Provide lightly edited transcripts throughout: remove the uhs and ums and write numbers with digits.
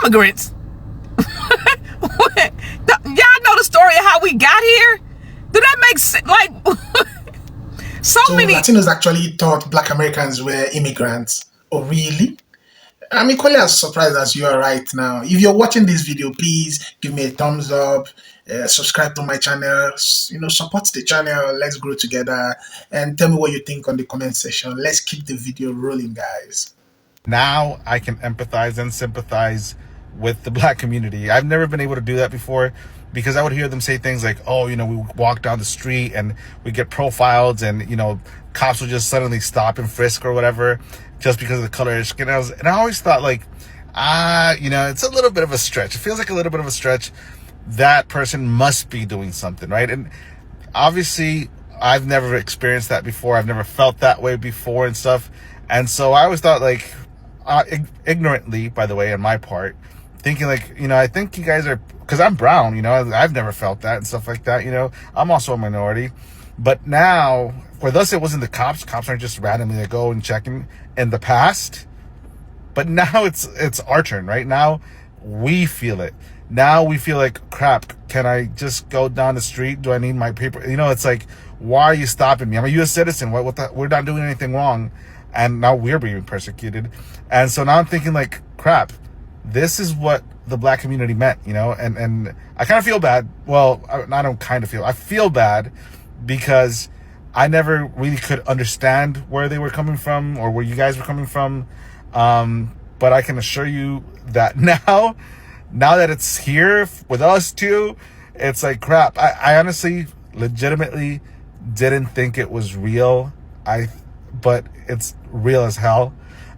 Immigrants? Y'all know the story of how we got here? Do that make sense? Like, so many Latinos actually thought Black Americans were immigrants. Oh, really? I'm equally as surprised as you are right now. If you're watching this video, please give me a thumbs up, subscribe to my channel, support the channel. Let's grow together, and tell me what you think on the comment section. Let's keep the video rolling, guys. Now I can empathize and sympathize with the Black community. I've never been able to do that before, because I would hear them say things like, oh, we walk down the street and we get profiled, and cops will just suddenly stop and frisk or whatever just because of the color of their skin. And I always thought, like, it's a little bit of a stretch. It feels like a little bit of a stretch. That person must be doing something, right? And obviously I've never experienced that before. I've never felt that way before and stuff. And so I always thought, like, ignorantly, by the way, on my part, thinking like, I think you guys are, because I'm brown, I've never felt that and stuff like that, I'm also a minority. But now, with us, it wasn't the cops. Cops aren't just randomly to go and checking in the past. But now it's our turn, right? Now we feel it. Now we feel like, crap, can I just go down the street? Do I need my paper? It's like, why are you stopping me? I'm a U.S. citizen. We're not doing anything wrong. And now we're being persecuted. And so now I'm thinking, like, crap, this is what the Black community meant, and I kind of feel bad. Well, I don't kind of feel, I feel bad, because I never really could understand where they were coming from or where you guys were coming from. But I can assure you that now that it's here with us too, it's like, crap, I honestly, legitimately didn't think it was real. But it's real as hell.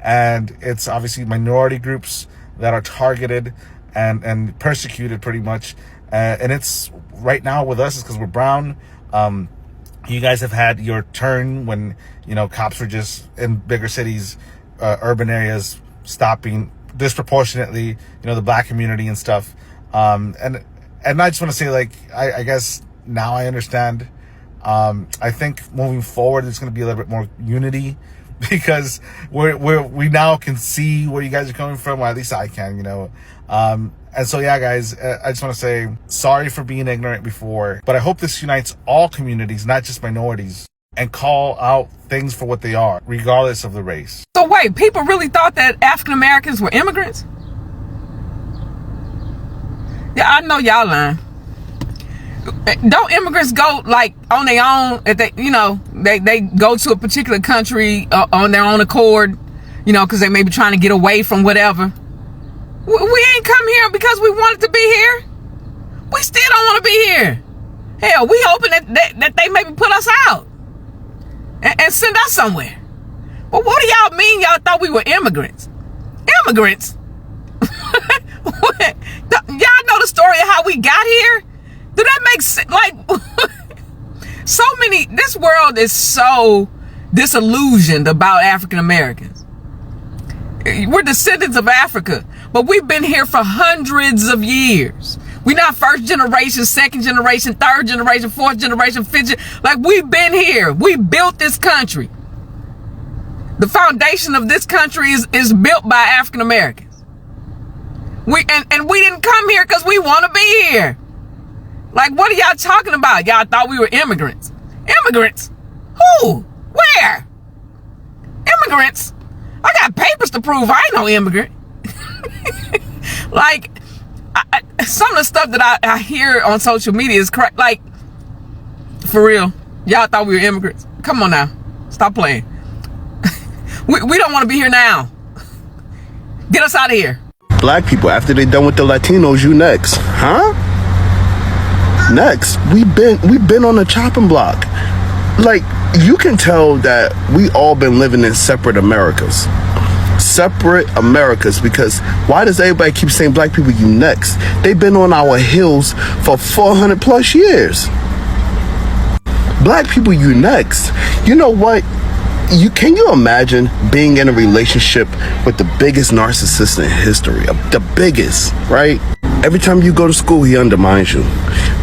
And it's obviously minority groups that are targeted and persecuted pretty much. And it's right now with us is because we're brown. You guys have had your turn when, cops were just in bigger cities, urban areas, stopping disproportionately, the Black community and stuff. And I just want to say, like, I guess now I understand. I think moving forward, there's going to be a little bit more unity, because we now can see where you guys are coming from, or at least I can, and so, yeah, guys, I just want to say sorry for being ignorant before, but I hope this unites all communities, not just minorities, and call out things for what they are, regardless of the race. So wait, people really thought that African Americans were immigrants? Yeah, I know y'all lying. Don't immigrants go like on their own? If they go to a particular country on their own accord, because they may be trying to get away from whatever. We ain't come here because we wanted to be here. We still don't want to be here. Hell, we hoping that they maybe put us out and send us somewhere. But what do y'all mean y'all thought we were immigrants? Immigrants? Y'all know the story of how we got here? Do that make sense? Like, this world is so disillusioned about African Americans. We're descendants of Africa, but we've been here for hundreds of years. We're not first generation, second generation, third generation, fourth generation, fifth generation. Like, we've been here. We built this country. The foundation of this country is built by African Americans. We didn't come here because we want to be here. Like, what are y'all talking about? Y'all thought we were immigrants. Immigrants? Who? Where? Immigrants? I got papers to prove I ain't no immigrant. Like, some of the stuff that I hear on social media is correct. Like, for real, y'all thought we were immigrants. Come on now. Stop playing. We don't want to be here now. Get us out of here. Black people, after they done with the Latinos, you next. Huh? Next, we've been on the chopping block. Like, you can tell that we all been living in separate Americas. Separate Americas, because why does everybody keep saying black people, you next? They've been on our heels for 400 plus years. Black people, you next. You know what? Can you imagine being in a relationship with the biggest narcissist in history? The biggest, right? Every time you go to school, he undermines you.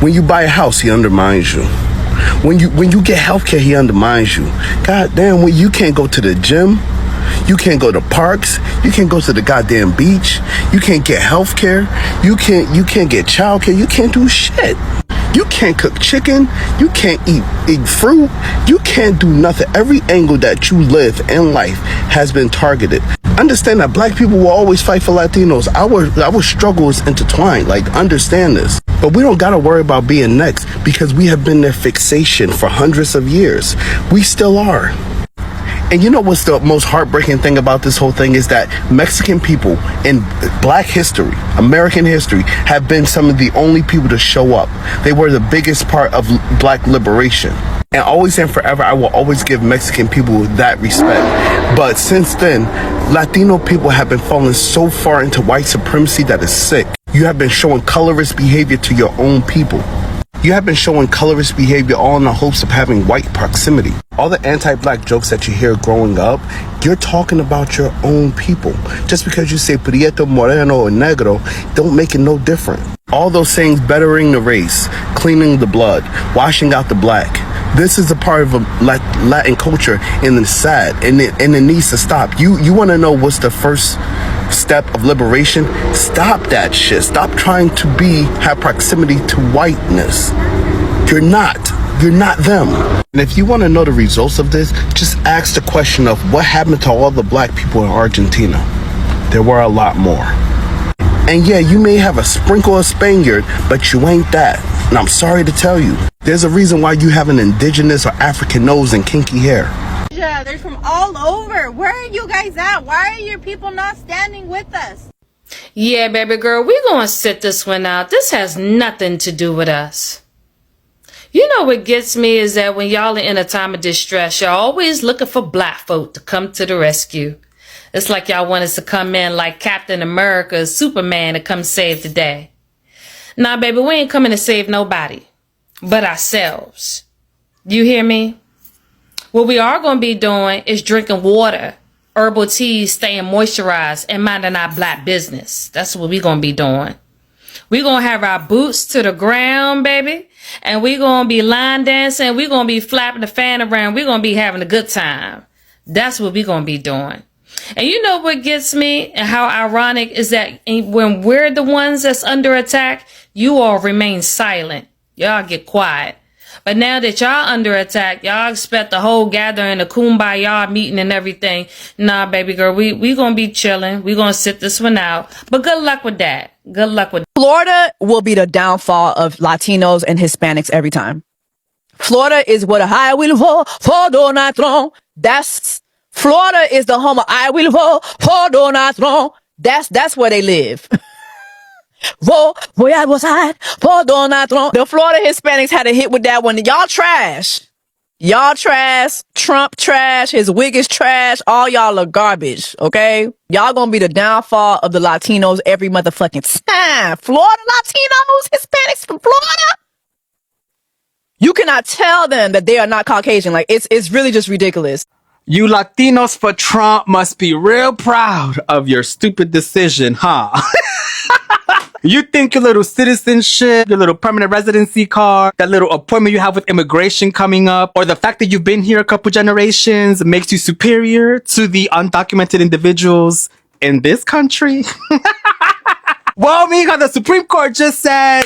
When you buy a house, he undermines you. When you get healthcare, he undermines you. God damn, when you can't go to the gym, You can't go to parks. You can't go to the goddamn beach. You can't get health care. You can't get child care. You can't do shit. You can't cook chicken. You can't eat fruit. You can't do nothing. Every angle that you live in life has been targeted. Understand that black people will always fight for Latinos. Our struggle is intertwined. Like, understand this. But we don't gotta worry about being next because we have been their fixation for hundreds of years. We still are. And you know what's the most heartbreaking thing about this whole thing is that Mexican people in black history, American history, have been some of the only people to show up. They were the biggest part of black liberation. And always and forever, I will always give Mexican people that respect. But since then, Latino people have been falling so far into white supremacy that is sick. You have been showing colorist behavior to your own people. You have been showing colorist behavior all in the hopes of having white proximity. All the anti-black jokes that you hear growing up, you're talking about your own people. Just because you say prieto, moreno, or negro, don't make it no different. All those sayings bettering the race, cleaning the blood, washing out the black. This is a part of a Latin culture, and it's sad, and it needs to stop. You want to know what's the first step of liberation? Stop that shit. Stop trying to have proximity to whiteness. You're not them. And if you want to know the results of this, just ask the question of what happened to all the black people in Argentina. There were a lot more. And yeah, you may have a sprinkle of Spaniard, but you ain't that. And I'm sorry to tell you, there's a reason why you have an indigenous or African nose and kinky hair. Yeah, they're from all over. Where are you guys at? Why are your people not standing with us? Yeah, baby girl, we gonna sit this one out. This has nothing to do with us. You know what gets me is that when y'all are in a time of distress, y'all always looking for black folk to come to the rescue. It's like y'all want us to come in like Captain America, Superman to come save the day. Nah, baby, we ain't coming to save nobody but ourselves. You hear me? What we are going to be doing is drinking water, herbal teas, staying moisturized, and minding our black business. That's what we're going to be doing. We're going to have our boots to the ground, baby. And we're going to be line dancing. We're going to be flapping the fan around. We're going to be having a good time. That's what we're going to be doing. And you know what gets me and how ironic is that when we're the ones that's under attack, you all remain silent. Y'all get quiet. But now that y'all under attack, y'all expect the whole gathering, the kumbaya meeting and everything. Nah, baby girl, we gonna be chilling. We gonna sit this one out. But good luck with that. Good luck with that. Florida will be the downfall of Latinos and Hispanics every time. Florida is what I will vote for Donald Trump. Florida is the home of I will vote for Donald Trump. That's where they live. Vote for Donald Trump. The Florida Hispanics had a hit with that one. Y'all trash. Y'all trash. Trump trash. His wig is trash. All y'all are garbage. Okay? Y'all gonna be the downfall of the Latinos every motherfucking time. Florida Latinos, Hispanics from Florida. You cannot tell them that they are not Caucasian. Like, it's really just ridiculous. You Latinos for Trump must be real proud of your stupid decision, huh? You think your little citizenship, your little permanent residency card, that little appointment you have with immigration coming up, or the fact that you've been here a couple generations makes you superior to the undocumented individuals in this country? Well, mija, the Supreme Court just said,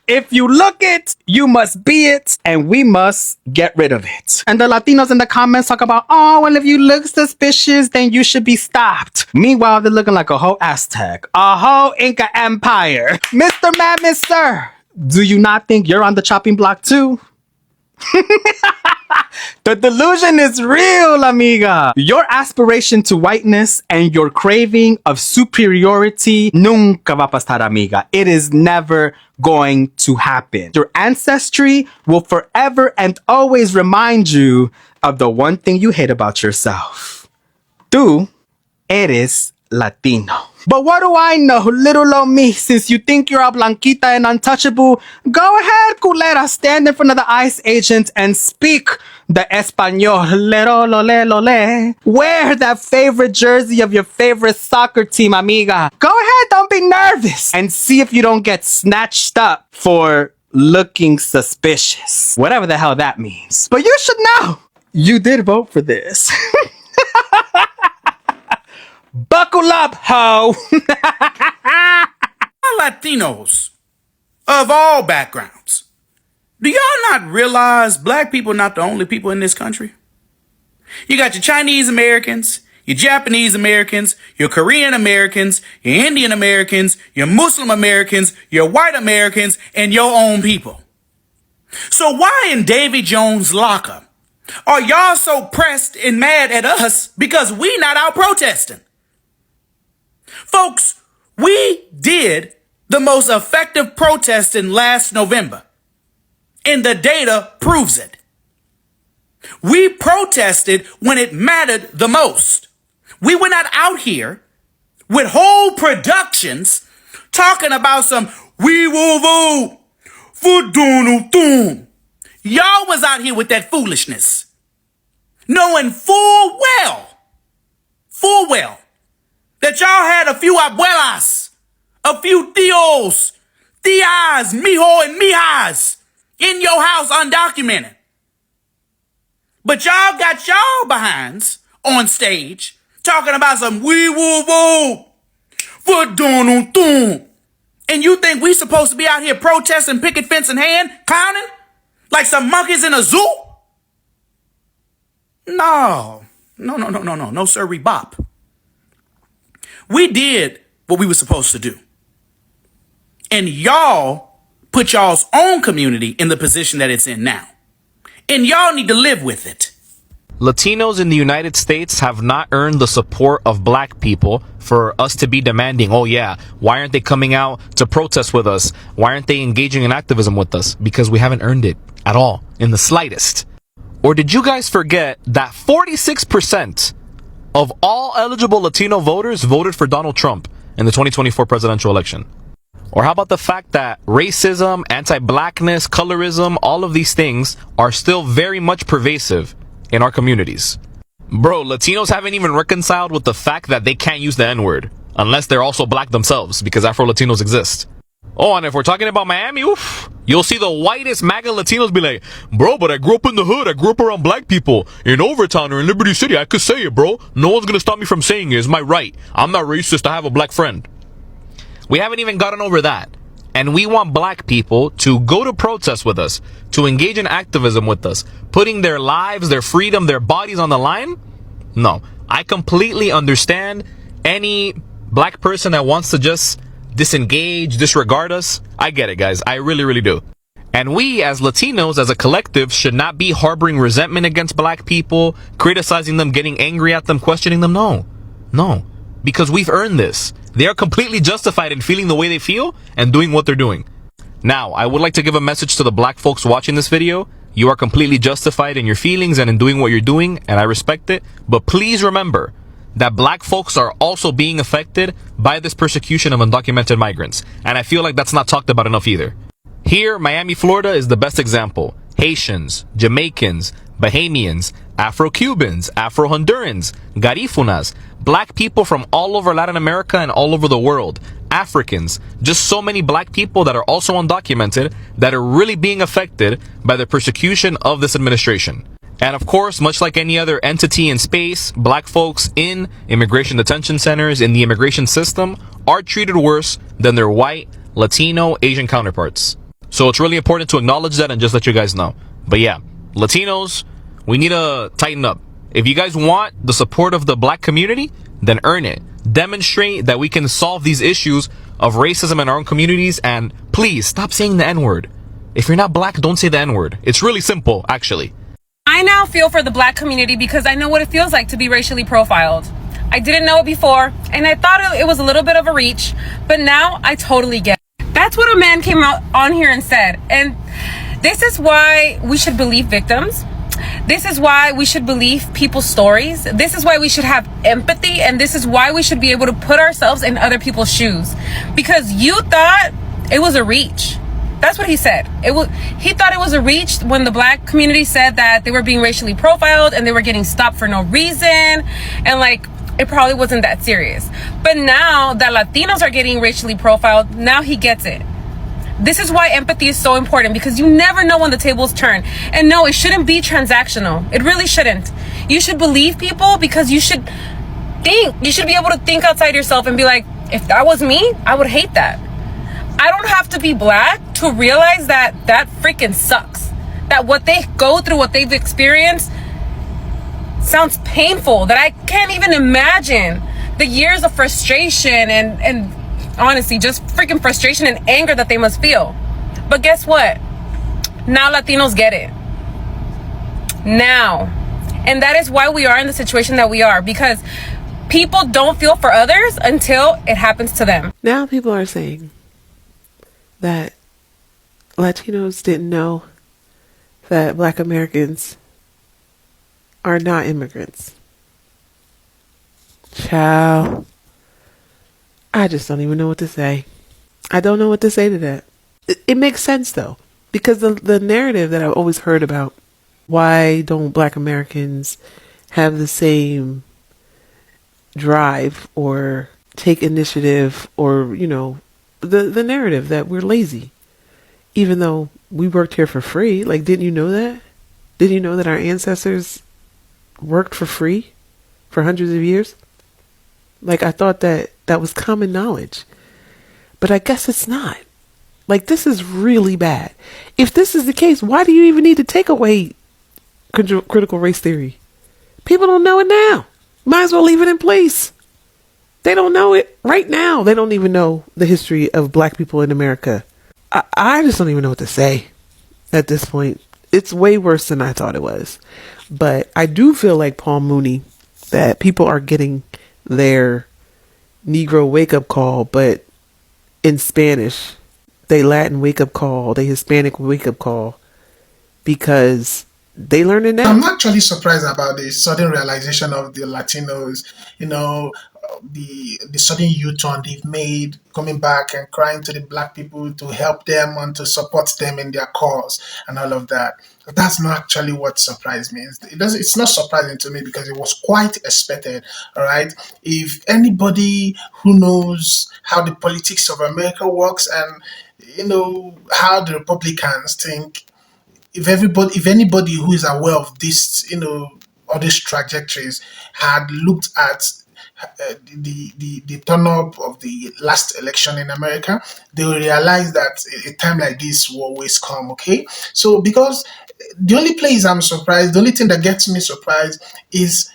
if you look it, you must be it, and we must get rid of it. And the Latinos in the comments talk about, oh, well, if you look suspicious, then you should be stopped. Meanwhile, they're looking like a whole Aztec, a whole Inca empire. Mr. Madman, sir, do you not think you're on the chopping block too? The delusion is real, amiga. Your aspiration to whiteness and your craving of superiority nunca va a pasar, amiga. It is never going to happen. Your ancestry will forever and always remind you of the one thing you hate about yourself. Tú eres Latino. But what do I know, little old me? Since you think you're a blanquita and untouchable, go ahead, culera, stand in front of the ICE agent and speak the Espanol. Le. Wear that favorite jersey of your favorite soccer team, amiga. Go ahead, don't be nervous. And see if you don't get snatched up for looking suspicious. Whatever the hell that means. But you should know, you did vote for this. Buckle up, ho! Latinos of all backgrounds. Do y'all not realize black people are not the only people in this country? You got your Chinese Americans, your Japanese Americans, your Korean Americans, your Indian Americans, your Muslim Americans, your white Americans, and your own people. So why in Davy Jones' locker are y'all so pressed and mad at us because we not out protesting? Folks, we did the most effective protesting last November, and the data proves it. We protested when it mattered the most. We were not out here with whole productions talking about some "we will vote for Donald Trump." Y'all was out here with that foolishness, knowing full well, that y'all had a few abuelas, a few tios, tias, mijo, and mijas in your house undocumented. But y'all got y'all behinds on stage talking about some "we will vote for Donald Trump." And you think we supposed to be out here protesting, picket fence in hand, clowning like some monkeys in a zoo? No, sir, bop. We did what we were supposed to do. And y'all put y'all's own community in the position that it's in now. And y'all need to live with it. Latinos in the United States have not earned the support of black people for us to be demanding, oh yeah, why aren't they coming out to protest with us? Why aren't they engaging in activism with us? Because we haven't earned it at all, in the slightest. Or did you guys forget that 46% of all eligible Latino voters voted for Donald Trump in the 2024 presidential election? Or how about the fact that racism, anti-blackness, colorism, all of these things are still very much pervasive in our communities? Bro, Latinos haven't even reconciled with the fact that they can't use the N-word unless they're also black themselves, because Afro-Latinos exist. Oh, and if we're talking about Miami, oof, you'll see the whitest MAGA Latinos be like, bro, but I grew up in the hood. I grew up around black people. In Overtown or in Liberty City, I could say it, bro. No one's gonna stop me from saying it. It's my right. I'm not racist. I have a black friend. We haven't even gotten over that. And we want black people to go to protest with us, to engage in activism with us, putting their lives, their freedom, their bodies on the line? No. I completely understand any black person that wants to just disengage, disregard us. I get it, guys. I really, really do. And we, as Latinos, as a collective, should not be harboring resentment against black people, criticizing them, getting angry at them, questioning them. No. Because we've earned this. They are completely justified in feeling the way they feel and doing what they're doing. Now, I would like to give a message to the black folks watching this video. You are completely justified in your feelings and in doing what you're doing, and I respect it. But please remember that black folks are also being affected by this persecution of undocumented migrants. And I feel like that's not talked about enough either. Here, Miami, Florida is the best example. Haitians, Jamaicans, Bahamians, Afro-Cubans, Afro-Hondurans, Garifunas, black people from all over Latin America and all over the world, Africans, just so many black people that are also undocumented that are really being affected by the persecution of this administration. And of course, much like any other entity in space, black folks in immigration detention centers, in the immigration system, are treated worse than their white, Latino, Asian counterparts. So it's really important to acknowledge that and just let you guys know. But yeah, Latinos, we need to tighten up. If you guys want the support of the black community, then earn it. Demonstrate that we can solve these issues of racism in our own communities, and please stop saying the N-word. If you're not black, don't say the N-word. It's really simple, actually. I now feel for the black community because I know what it feels like to be racially profiled. I didn't know it before, and I thought it was a little bit of a reach, but now I totally get it. That's what a man came out on here and said, and this is why we should believe victims. This is why we should believe people's stories. This is why we should have empathy, and this is why we should be able to put ourselves in other people's shoes. Because you thought it was a reach. That's what he said. He thought it was a reach when the black community said that they were being racially profiled and they were getting stopped for no reason, and like it probably wasn't that serious. But now that Latinos are getting racially profiled, now he gets it. This is why empathy is so important, because you never know when the tables turn. And no, it shouldn't be transactional. It really shouldn't. You should believe people because you should think. You should be able to think outside yourself and be like, if that was me, I would hate that. I don't have to be black to realize that that freaking sucks. That what they go through, what they've experienced, sounds painful. That I can't even imagine the years of frustration and honestly, just freaking frustration and anger that they must feel. But guess what? Now Latinos get it. Now. And that is why we are in the situation that we are, because people don't feel for others until it happens to them. Now people are saying that Latinos didn't know that Black Americans are not immigrants. Child, I just don't even know what to say. I don't know what to say to that. It makes sense though, because the narrative that I've always heard about, why don't Black Americans have the same drive or take initiative, or, you know, the narrative that we're lazy, even though we worked here for free. Like, didn't you know that? Didn't you know that our ancestors worked for free for hundreds of years? Like, I thought that was common knowledge, but I guess it's not. Like, this is really bad. If this is the case, why do you even need to take away critical race theory? People don't know it now. Might as well leave it in place. They don't know it right now. They don't even know the history of Black people in America. I just don't even know what to say at this point. It's way worse than I thought it was. But I do feel like Paul Mooney, that people are getting their Negro wake-up call, but in Spanish. They Latin wake-up call, they Hispanic wake-up call, because they learned it now. I'm actually surprised about the sudden realization of the Latinos, you know, the sudden U-turn they've made, coming back and crying to the Black people to help them and to support them in their cause and all of that. That's not actually what surprised me. It's not surprising to me because it was quite expected, all right? If anybody who knows how the politics of America works and, you know, how the Republicans think, if anybody who is aware of this, you know, all these trajectories had looked at the turn up of the last election in America, they will realize that a time like this will always come. Okay, so because the only place I'm surprised, the only thing that gets me surprised is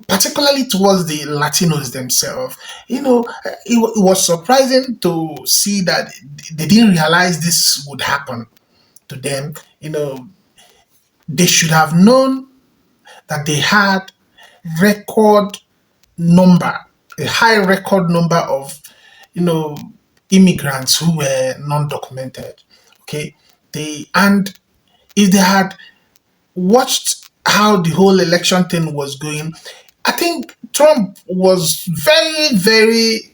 particularly towards the Latinos themselves. You know, it was surprising to see that they didn't realize this would happen to them. You know, they should have known that they had a high record number of, you know, immigrants who were non-documented. Okay, and if they had watched how the whole election thing was going, I think Trump was very, very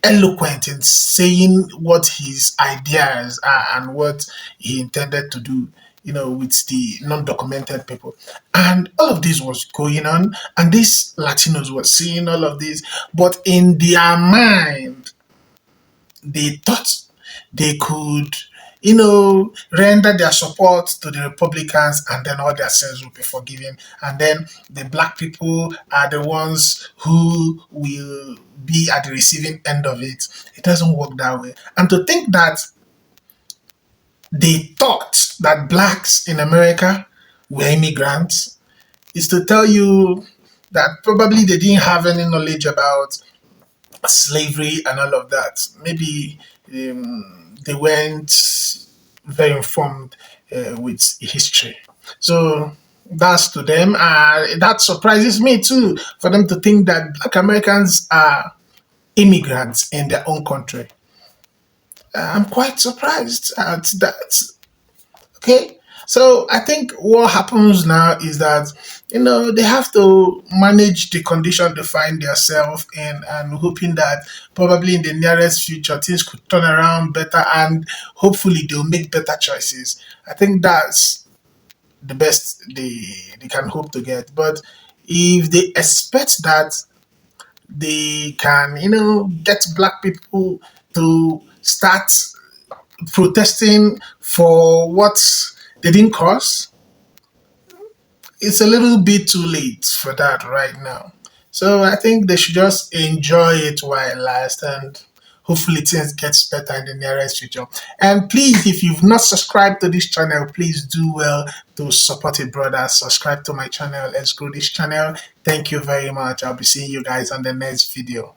eloquent in saying what his ideas are and what he intended to do, you know, with the non-documented people. And all of this was going on, and these Latinos were seeing all of this, but in their mind, they thought they could, you know, render their support to the Republicans and then all their sins will be forgiven. And then the Black people are the ones who will be at the receiving end of it. It doesn't work that way. And to think that they thought that Blacks in America were immigrants is to tell you that probably they didn't have any knowledge about slavery and all of that. Maybe they weren't very informed with history. So that's to them. That surprises me too, for them to think that Black Americans are immigrants in their own country. I'm quite surprised at that. Okay, so I think what happens now is that, you know, they have to manage the condition they find themselves in, and hoping that probably in the nearest future things could turn around better, and hopefully they'll make better choices. I think that's the best they can hope to get. But if they expect that they can, you know, get Black people to start protesting for what they didn't cause, it's a little bit too late for that right now. So I think they should just enjoy it while it lasts, and hopefully things gets better in the nearest future. And please, if you've not subscribed to this channel, please do well to support it, brother. Subscribe to my channel. Let's grow this channel. Thank you very much. I'll be seeing you guys on the next video.